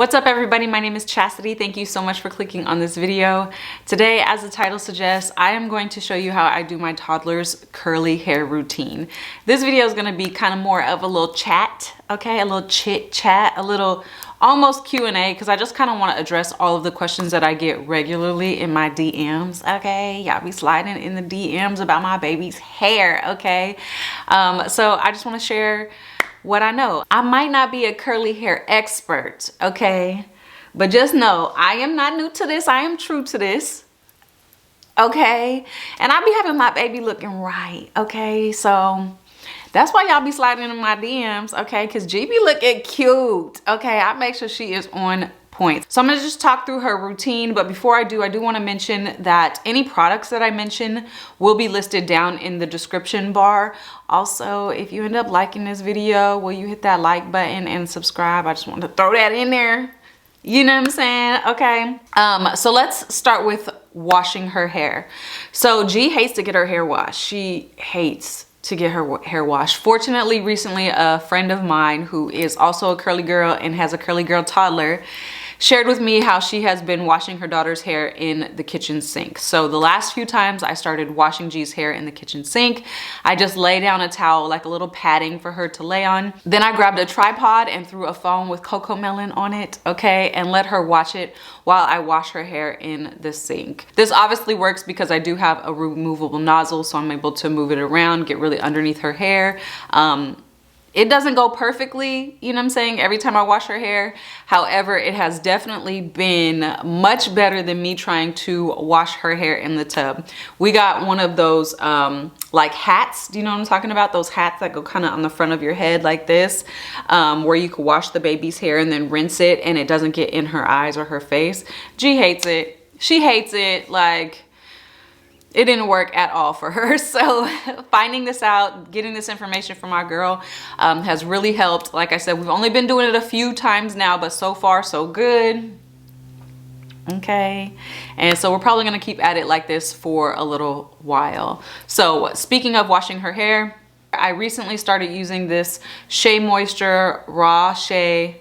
What's up everybody, my name is Chassidy. Thank you so much for clicking on this video. Today, as the title suggests, I am going to show you how I do my toddler's curly hair routine. This video is gonna be kind of more of a little chat, okay? A little chit chat, a little almost Q&A, because I just kind of want to address all of the questions that I get regularly in my DMs, okay? Y'all be sliding in the DMs about my baby's hair, okay? So I just want to share what I know. I might not be a curly hair expert, okay? But just know, I am not new to this. I am true to this, okay? And I be having my baby looking right, okay? So that's why y'all be sliding in my DMs, okay? Because G be looking cute, okay? I make sure she is on point. So I'm gonna just talk through her routine, but before I do want to mention that any products that I mention will be listed down in the description bar. Also, if you end up liking this video, will you hit that like button and subscribe? I just wanted to throw that in there. You know what I'm saying? Okay. So let's start with washing her hair. So G hates to get her hair washed. She hates to get her hair washed. Fortunately, recently a friend of mine who is also a curly girl and has a curly girl toddler shared with me how she has been washing her daughter's hair in the kitchen sink. So the last few times I started washing G's hair in the kitchen sink, I just lay down a towel, like a little padding for her to lay on. Then I grabbed a tripod and threw a phone with cocoa melon on it, okay, and let her watch it while I wash her hair in the sink. This obviously works because I do have a removable nozzle, so I'm able to move it around, get really underneath her hair. It doesn't go perfectly, you know what I'm saying, every time I wash her hair. However, it has definitely been much better than me trying to wash her hair in the tub. We got one of those like hats, do you know what I'm talking about? Those hats that go kind of on the front of your head like this, where you can wash the baby's hair and then rinse it and it doesn't get in her eyes or her face. G hates it. She hates it. Like, it didn't work at all for her. So finding this out, getting this information from our girl has really helped. Like I said, we've only been doing it a few times now, but so far so good. Okay. And so we're probably gonna keep at it like this for a little while. So speaking of washing her hair, I recently started using this Shea Moisture Raw Shea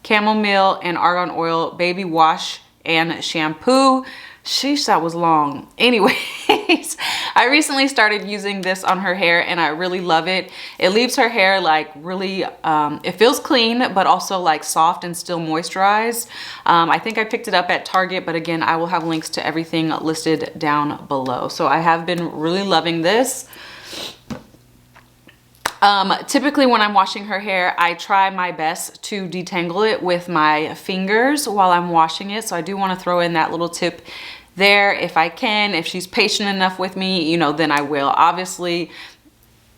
Chamomile and Argan Oil Baby Wash and Shampoo. Sheesh, that was long. Anyways, I recently started using this on her hair and I really love it. It leaves her hair like really, it feels clean, but also like soft and still moisturized. I think I picked it up at Target, but again, I will have links to everything listed down below. So I have been really loving this. Typically when I'm washing her hair, I try my best to detangle it with my fingers while I'm washing it. So I do want to throw in that little tip there if I can. If she's patient enough with me, you know, then I will. Obviously,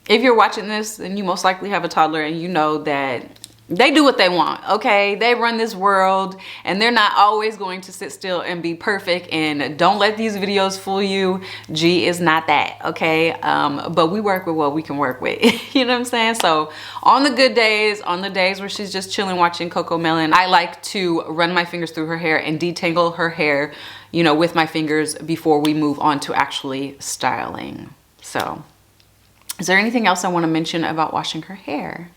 if you're watching this, then you most likely have a toddler and you know that they do what they want, okay? They run this world and they're not always going to sit still and be perfect, and don't let these videos fool you. G is not that, okay? But we work with what we can work with, you know what I'm saying? So on the good days, on the days where she's just chilling watching Coco Melon, I like to run my fingers through her hair and detangle her hair, you know, with my fingers before we move on to actually styling. So is there anything else I want to mention about washing her hair?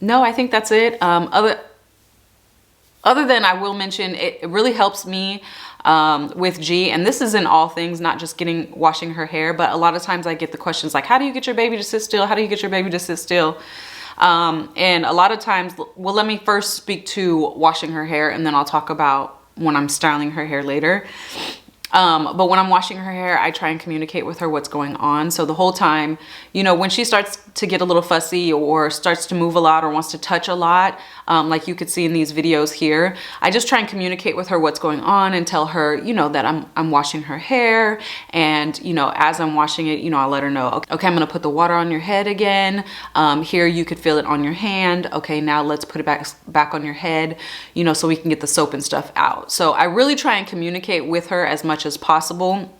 No, I think that's it. Other than I will mention, it really helps me with G, and this is in all things, not just washing her hair, but a lot of times I get the questions like, how do you get your baby to sit still? How do you get your baby to sit still? And a lot of times, well, let me first speak to washing her hair and then I'll talk about when I'm styling her hair later. But when I'm washing her hair, I try and communicate with her what's going on. So the whole time, you know, when she starts to get a little fussy or starts to move a lot or wants to touch a lot, like you could see in these videos here, I just try and communicate with her what's going on and tell her, you know, that I'm washing her hair. And, you know, as I'm washing it, you know, I'll let her know, okay, I'm going to put the water on your head again. Here, you could feel it on your hand. Okay, now let's put it back on your head, you know, so we can get the soap and stuff out. So I really try and communicate with her as much as possible.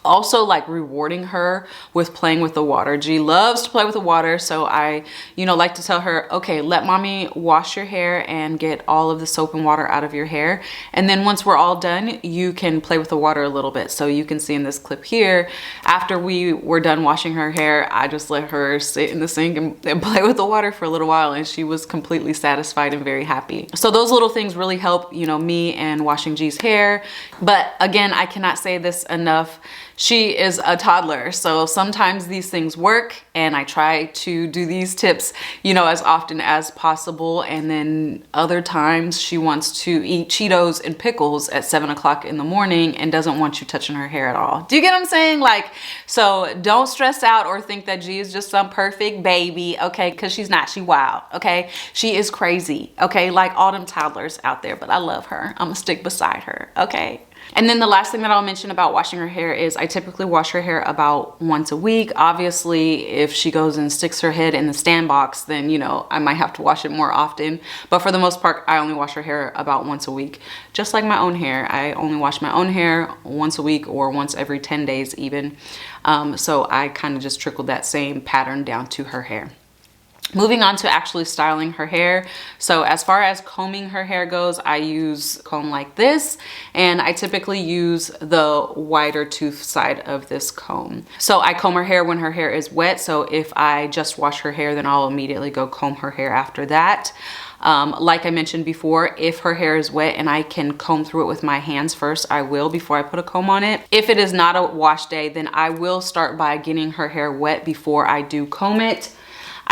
Also like rewarding her with playing with the water. G loves to play with the water, so I, you know, like to tell her, okay, let mommy wash your hair and get all of the soap and water out of your hair, and then once we're all done, you can play with the water a little bit. So you can see in this clip here, after we were done washing her hair, I just let her sit in the sink and play with the water for a little while, and she was completely satisfied and very happy. So those little things really help, you know, me and washing G's hair. But again, I cannot say this enough. She is a toddler, so sometimes these things work, and I try to do these tips, you know, as often as possible. And then other times she wants to eat Cheetos and pickles at 7 o'clock in the morning and doesn't want you touching her hair at all. Do you get what I'm saying? Like, so don't stress out or think that G is just some perfect baby, okay? Because she's not. She wild, okay? She is crazy, okay? Like all them toddlers out there, but I love her. I'm gonna stick beside her, okay? And then the last thing that I'll mention about washing her hair is I typically wash her hair about once a week. Obviously, if she goes and sticks her head in the stand box, then, you know, I might have to wash it more often. But for the most part, I only wash her hair about once a week. Just like my own hair. I only wash my own hair once a week or once every 10 days even. So I kind of just trickled that same pattern down to her hair. Moving on to actually styling her hair. So as far as combing her hair goes, I use a comb like this, and I typically use the wider tooth side of this comb. So I comb her hair when her hair is wet. So if I just wash her hair, then I'll immediately go comb her hair after that. Like I mentioned before, if her hair is wet and I can comb through it with my hands first, I will before I put a comb on it. If it is not a wash day, then I will start by getting her hair wet before I do comb it.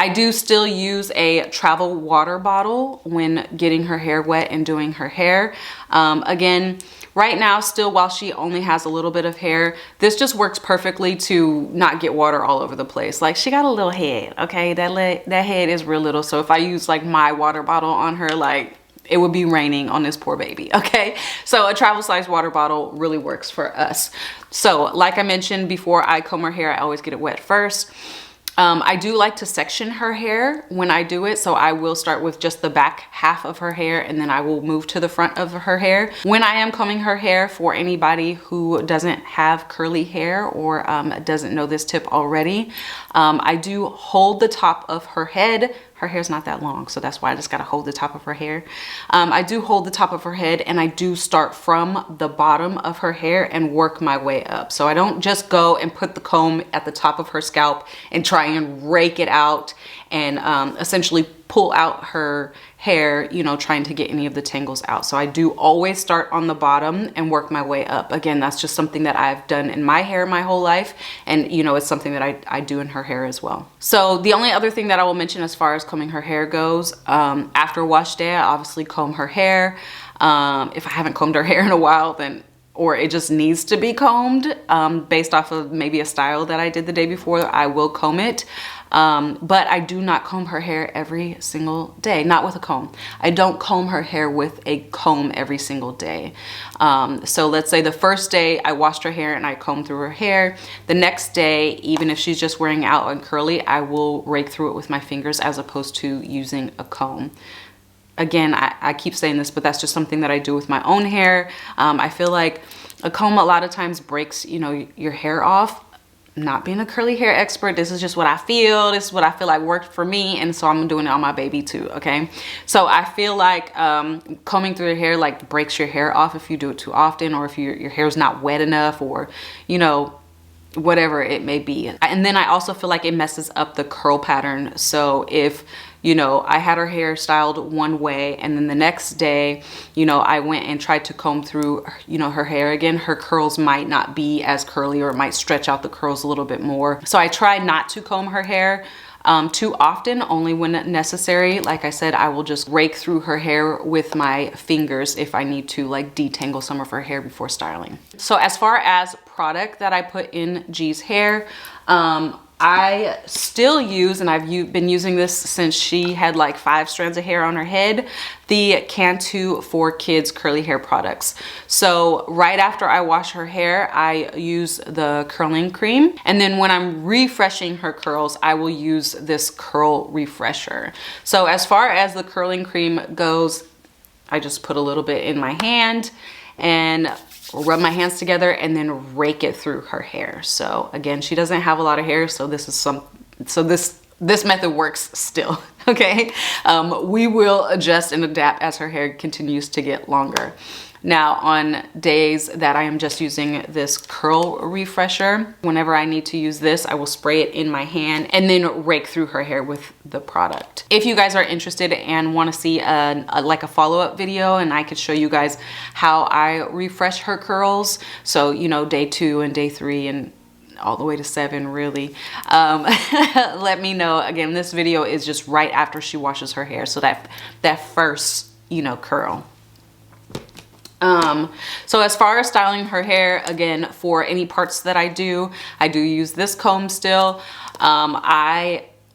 I do still use a travel water bottle when getting her hair wet and doing her hair. Again, right now, still while she only has a little bit of hair, this just works perfectly to not get water all over the place. Like, she got a little head, okay? That head is real little. So if I use like my water bottle on her, like, it would be raining on this poor baby, okay? So a travel size water bottle really works for us. So like I mentioned before, I comb her hair, I always get it wet first. I do like to section her hair when I do it. So I will start with just the back half of her hair, and then I will move to the front of her hair. When I am combing her hair, for anybody who doesn't have curly hair or doesn't know this tip already, I do hold the top of her head. Her hair's not that long, so that's why I just gotta hold the top of her hair. I do hold the top of her head, and I do start from the bottom of her hair and work my way up. So I don't just go and put the comb at the top of her scalp and try and rake it out and essentially pull out her hair, you know, trying to get any of the tangles out. So I do always start on the bottom and work my way up. Again, that's just something that I've done in my hair my whole life. And, you know, it's something that I do in her hair as well. So the only other thing that I will mention as far as combing her hair goes, after wash day, I obviously comb her hair. If I haven't combed her hair in a while, then or it just needs to be combed based off of maybe a style that I did the day before, I will comb it. But I do not comb her hair every single day, not with a comb. I don't comb her hair with a comb every single day. So let's say the first day I washed her hair and I combed through her hair. The next day, even if she's just wearing out and curly, I will rake through it with my fingers as opposed to using a comb. Again, I keep saying this, but that's just something that I do with my own hair. I feel like a comb a lot of times breaks, you know, your hair off. Not being a curly hair expert, this is just what I feel. This is what I feel like worked for me, and so I'm doing it on my baby too, okay? So I feel like combing through your hair like breaks your hair off if you do it too often, or if your hair's not wet enough, or, you know, whatever it may be. And then I also feel like it messes up the curl pattern. So if, you know, I had her hair styled one way, and then the next day, you know, I went and tried to comb through, you know, her hair again, her curls might not be as curly, or it might stretch out the curls a little bit more. So I try not to comb her hair too often, only when necessary. Like I said, I will just rake through her hair with my fingers if I need to like detangle some of her hair before styling. So as far as product that I put in G's hair, I still use, and I've been using this since she had like 5 strands of hair on her head, the Cantu for Kids curly hair products. So right after I wash her hair, I use the curling cream. And then when I'm refreshing her curls, I will use this curl refresher. So as far as the curling cream goes, I just put a little bit in my hand, and rub my hands together and then rake it through her hair. So again, she doesn't have a lot of hair, so this method works still, okay? We will adjust and adapt as her hair continues to get longer. Now, on days that I am just using this curl refresher, whenever I need to use this, I will spray it in my hand and then rake through her hair with the product. If you guys are interested and want to see like a follow-up video, and I could show you guys how I refresh her curls, so you know, day 2 and day 3 and all the way to 7 really, let me know. Again, this video is just right after she washes her hair, so that first, you know, curl. So as far as styling her hair, again, for any parts that I do use this comb still.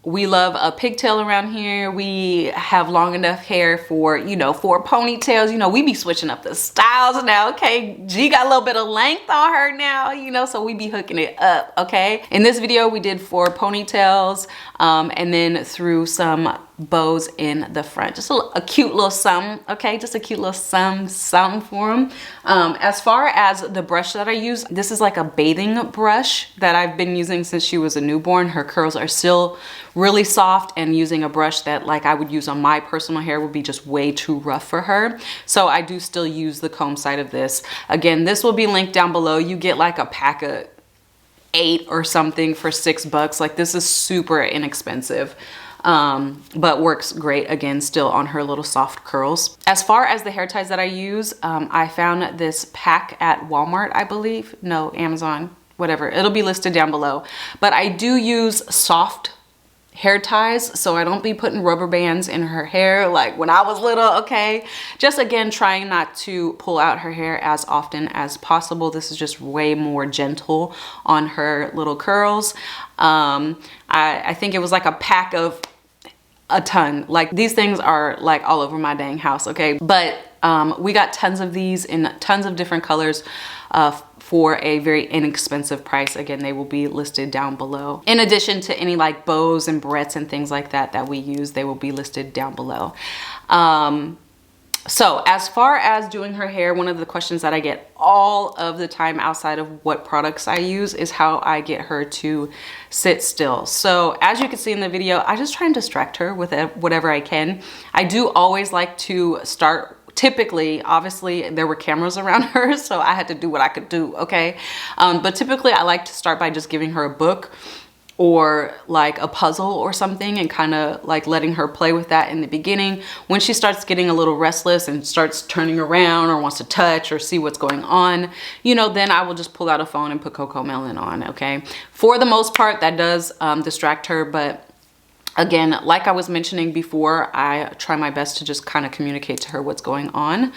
We love a pigtail around here. We have long enough hair for, you know, for ponytails. You know, we be switching up the styles now, okay? G got a little bit of length on her now, you know, so we be hooking it up, okay? In this video, we did 4 ponytails, and then threw some bows in the front. Just a cute little something, okay? Just a cute little something for them. As far as the brush that I use, this is like a bathing brush that I've been using since she was a newborn. Her curls are still really soft, and using a brush that like I would use on my personal hair would be just way too rough for her. So I do still use the comb side of this. Again, this will be linked down below. You get like a pack of 8 or something for $6. Like, this is super inexpensive. But works great, again, still on her little soft curls. As far as the hair ties that I use, I found this pack at Walmart, I believe. No, Amazon, whatever. It'll be listed down below. But I do use soft hair ties, so I don't be putting rubber bands in her hair like when I was little, okay? Just again, trying not to pull out her hair as often as possible. This is just way more gentle on her little curls. I think it was like a pack of a ton. Like, these things are like all over my dang house, okay? But we got tons of these in tons of different colors for a very inexpensive price. Again, they will be listed down below. In addition to any like bows and barrettes and things like that that we use, they will be listed down below. So as far as doing her hair, one of the questions that I get all of the time outside of what products I use is how I get her to sit still. So as you can see in the video, I just try and distract her with whatever I can. I do always like to start, typically, obviously there were cameras around her, so I had to do what I could do, okay? But typically I like to start by just giving her a book or like a puzzle or something, and kind of like letting her play with that in the beginning. When she starts getting a little restless and starts turning around or wants to touch or see what's going on, you know, then I will just pull out a phone and put Coco Melon on, okay? For the most part, that does distract her, but again, like I was mentioning before, I try my best to just kind of communicate to her what's going on.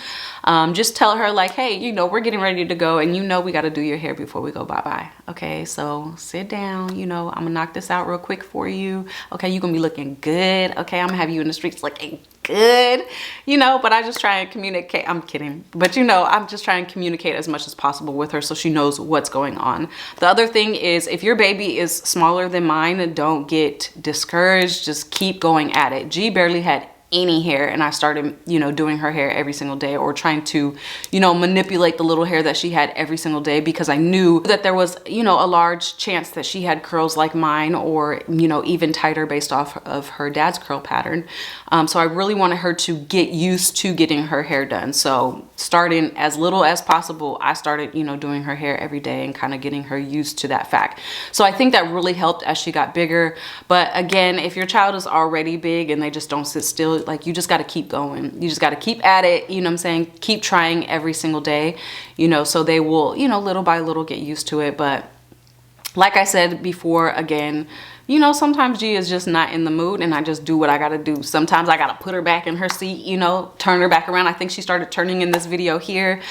Just tell her like, hey, you know, we're getting ready to go, and you know we got to do your hair before we go bye-bye. Okay, so sit down, you know, I'm gonna knock this out real quick for you. Okay, you're gonna be looking good. Okay, I'm gonna have you in the streets looking good, you know, but I just try and communicate. I'm kidding, but you know, I'm just trying to communicate as much as possible with her so she knows what's going on. The other thing is, if your baby is smaller than mine, don't get discouraged. Just keep going at it. G barely had any hair, and I started, you know, doing her hair every single day, or trying to, you know, manipulate the little hair that she had every single day, because I knew that there was, you know, a large chance that she had curls like mine, or, you know, even tighter based off of her dad's curl pattern. So I really wanted her to get used to getting her hair done. So starting as little as possible, I started, you know, doing her hair every day and kind of getting her used to that fact. So I think that really helped as she got bigger. But again, if your child is already big and they just don't sit still, like, you just got to keep going. You just got to keep at it. You know what I'm saying? Keep trying every single day, you know, so they will, you know, little by little get used to it. But like I said before, again, you know, sometimes G is just not in the mood, and I just do what I got to do. Sometimes I got to put her back in her seat, you know, turn her back around. I think she started turning in this video here.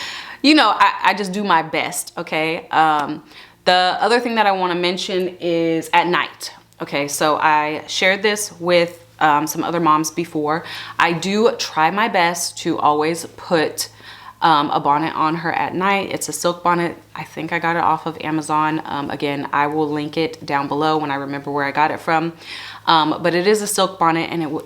You know, I just do my best, okay? The other thing that I want to mention is at night. Okay, so I shared this with some other moms before. I do try my best to always put a bonnet on her at night. It's a silk bonnet. I think I got it off of Amazon. Again, I will link it down below when I remember where I got it from. But it is a silk bonnet, and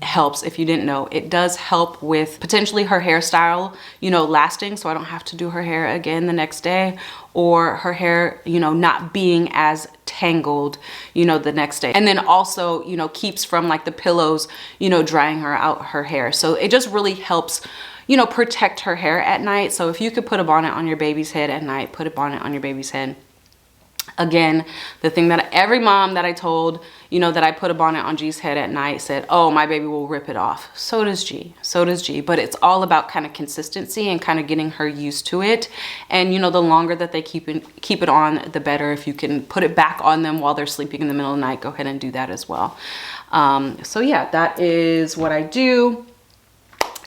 helps. If you didn't know, it does help with potentially her hairstyle, you know, lasting, so I don't have to do her hair again the next day, or her hair, you know, not being as tangled, you know, the next day. And then also, you know, keeps from like the pillows, you know, drying her hair. So it just really helps, you know, protect her hair at night. So if you could put a bonnet on your baby's head at night, put a bonnet on your baby's head. Again, the thing that every mom that I told, you know, that I put a bonnet on G's head at night said, oh, my baby will rip it off. So does G, so does G. But it's all about kind of consistency and kind of getting her used to it. And, you know, the longer that they keep it on, the better. If you can put it back on them while they're sleeping in the middle of the night, go ahead and do that as well. So yeah, that is what I do.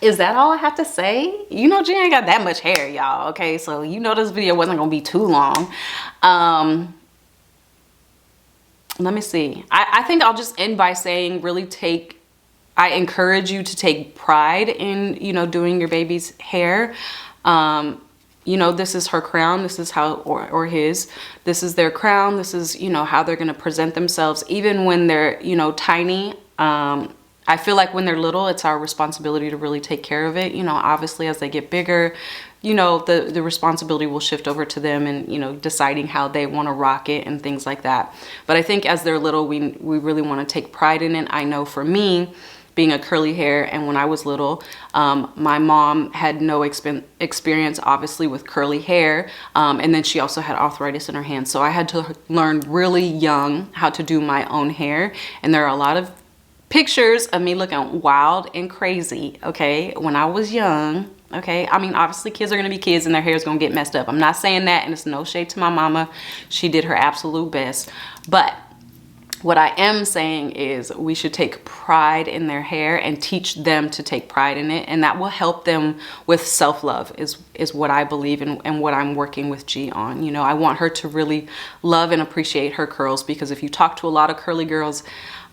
Is that all I have to say? You know, G ain't got that much hair, y'all, okay? So you know this video wasn't gonna be too long. Let me see. I think I'll just end by saying really I encourage you to take pride in, you know, doing your baby's hair. You know, this is her crown. This is how, or his, this is their crown. This is, you know, how they're gonna present themselves, even when they're, you know, tiny. I feel like when they're little, it's our responsibility to really take care of it. You know, obviously as they get bigger, you know, the responsibility will shift over to them and, you know, deciding how they want to rock it and things like that. But I think as they're little, we really want to take pride in it. I know for me, being a curly hair, and when I was little, my mom had no experience obviously with curly hair, and then she also had arthritis in her hands. So I had to learn really young how to do my own hair, and there are a lot of pictures of me looking wild and crazy, okay, when I was young, okay? I mean, obviously kids are gonna be kids and their hair is gonna get messed up. I'm not saying that, and it's no shade to my mama. She did her absolute best. But what I am saying is we should take pride in their hair and teach them to take pride in it, and that will help them with self-love is what I believe and what I'm working with G on. You know, I want her to really love and appreciate her curls, because if you talk to a lot of curly girls,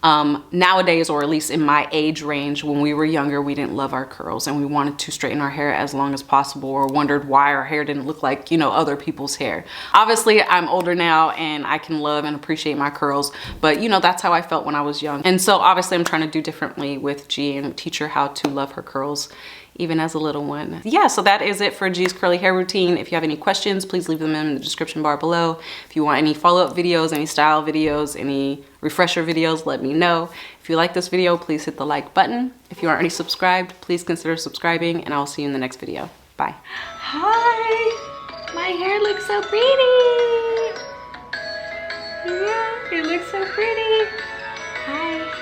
nowadays, or at least in my age range, when we were younger, we didn't love our curls and we wanted to straighten our hair as long as possible, or wondered why our hair didn't look like, you know, other people's hair. Obviously, I'm older now and I can love and appreciate my curls, but you know, that's how I felt when I was young. And so obviously I'm trying to do differently with G and teach her how to love her curls, even as a little one. Yeah, so that is it for G's curly hair routine. If you have any questions, please leave them in the description bar below. If you want any follow-up videos, any style videos, any refresher videos, let me know. If you like this video, please hit the like button. If you aren't already subscribed, please consider subscribing, and I'll see you in the next video. Bye. Hi, my hair looks so pretty. Yeah, it looks so pretty. Hi.